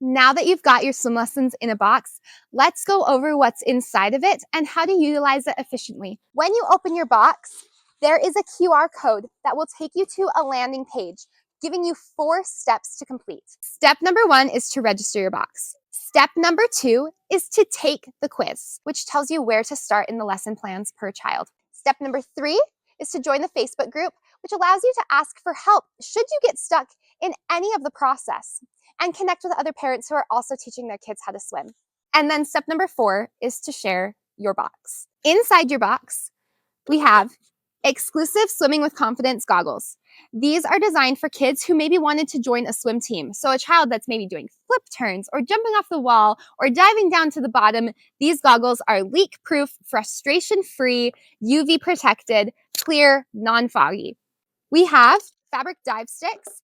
Now that you've got your swim lessons in a box, let's go over what's inside of it and how to utilize it efficiently. When you open your box, there is a QR code that will take you to a landing page, giving you 4 steps to complete. Step number 1 is to register your box. Step number 2 is to take the quiz, which tells you where to start in the lesson plans per child. Step number 3 is to join the Facebook group, which allows you to ask for help should you get stuck in any of the process, and connect with other parents who are also teaching their kids how to swim. And then step number 4 is to share your box. Inside your box, we have exclusive Swimming with Confidence goggles. These are designed for kids who maybe wanted to join a swim team. So a child that's maybe doing flip turns or jumping off the wall or diving down to the bottom, these goggles are leak-proof, frustration-free, UV protected, clear, non-foggy. We have fabric dive sticks.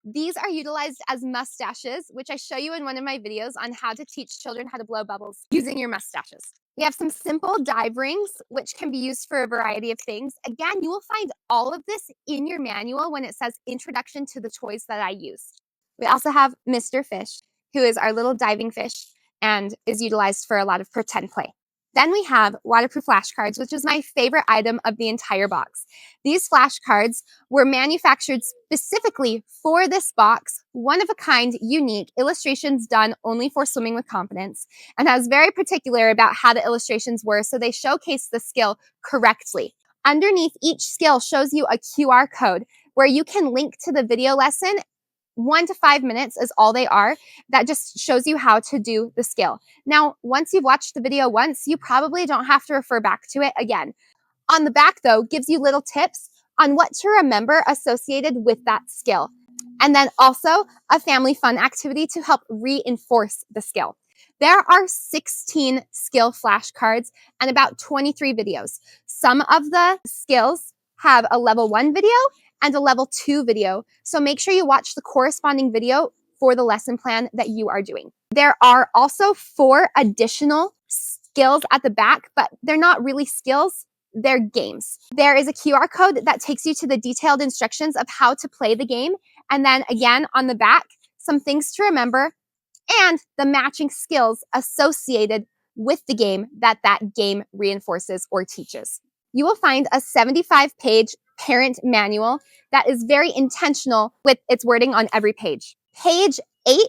These are utilized as mustaches, which I show you in one of my videos on how to teach children how to blow bubbles using your mustaches. We have some simple dive rings, which can be used for a variety of things. Again, you will find all of this in your manual when it says Introduction to the Toys that I use. We also have Mr. Fish, who is our little diving fish and is utilized for a lot of pretend play. Then we have waterproof flashcards, which is my favorite item of the entire box. These flashcards were manufactured specifically for this box, one of a kind, unique, illustrations done only for Swimming with Confidence, and I was very particular about how the illustrations were so they showcase the skill correctly. Underneath each skill shows you a QR code where you can link to the video lesson. 1 to 5 minutes is all they are. That just shows you how to do the skill. Now, once you've watched the video once, you probably don't have to refer back to it again. On the back, though, gives you little tips on what to remember associated with that skill. And then also a family fun activity to help reinforce the skill. There are 16 skill flashcards and about 23 videos. Some of the skills have a level 1 video and a level 2 video. So make sure you watch the corresponding video for the lesson plan that you are doing. There are also 4 additional skills at the back, but they're not really skills, they're games. There is a QR code that takes you to the detailed instructions of how to play the game. And then again, on the back, some things to remember and the matching skills associated with the game that game reinforces or teaches. You will find a 75-page parent manual that is very intentional with its wording on every page. Page 8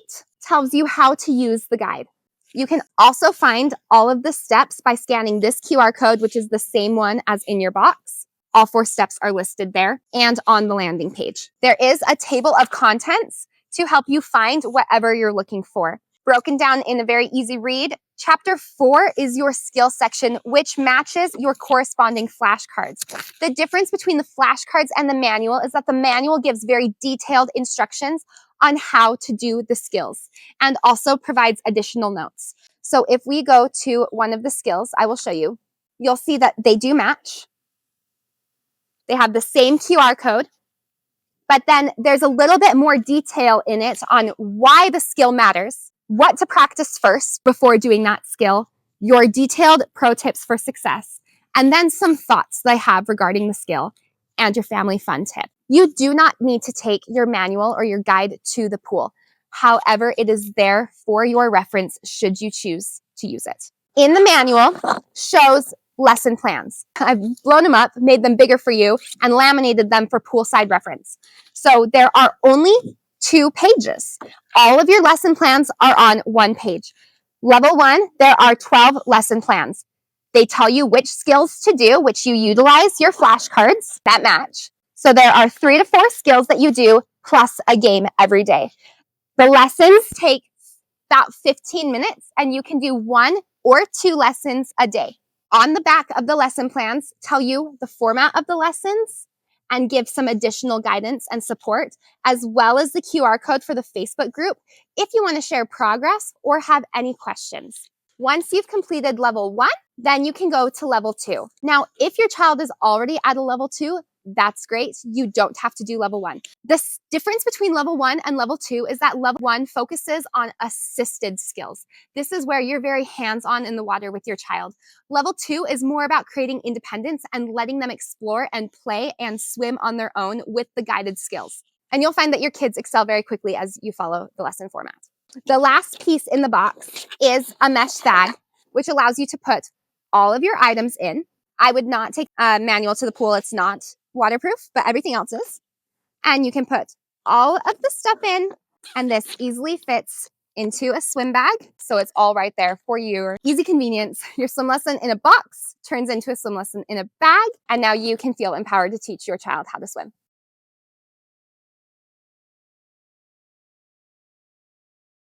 tells you how to use the guide. You can also find all of the steps by scanning this QR code, which is the same one as in your box. All 4 steps are listed there and on the landing page. There is a table of contents to help you find whatever you're looking for. Broken down in a very easy read, Chapter 4 is your skill section, which matches your corresponding flashcards. The difference between the flashcards and the manual is that the manual gives very detailed instructions on how to do the skills and also provides additional notes. So if we go to one of the skills, I will show you, you'll see that they do match. They have the same QR code, but then there's a little bit more detail in it on why the skill matters, what to practice first before doing that skill, your detailed pro tips for success, and then some thoughts that I have regarding the skill and your family fun tip. You do not need to take your manual or your guide to the pool. However, it is there for your reference should you choose to use it. In the manual shows lesson plans. I've blown them up, made them bigger for you, and laminated them for poolside reference. So there are only 2 pages. All of your lesson plans are on 1 page. Level 1, there are 12 lesson plans. They tell you which skills to do, which you utilize your flashcards that match. So there are 3 to 4 skills that you do plus a game every day. The lessons take about 15 minutes and you can do 1 or 2 lessons a day. On the back of the lesson plans tell you the format of the lessons and give some additional guidance and support, as well as the QR code for the Facebook group if you want to share progress or have any questions. Once you've completed level 1, then you can go to level 2. Now, if your child is already at a level 2, that's great. You don't have to do level 1. The difference between level 1 and level 2 is that level 1 focuses on assisted skills. This is where you're very hands-on in the water with your child. Level 2 is more about creating independence and letting them explore and play and swim on their own with the guided skills. And you'll find that your kids excel very quickly as you follow the lesson format. The last piece in the box is a mesh bag, which allows you to put all of your items in. I would not take a manual to the pool. It's not waterproof, but everything else is. And you can put all of the stuff in, and this easily fits into a swim bag. So it's all right there for your easy convenience. Your swim lesson in a box turns into a swim lesson in a bag, and now you can feel empowered to teach your child how to swim.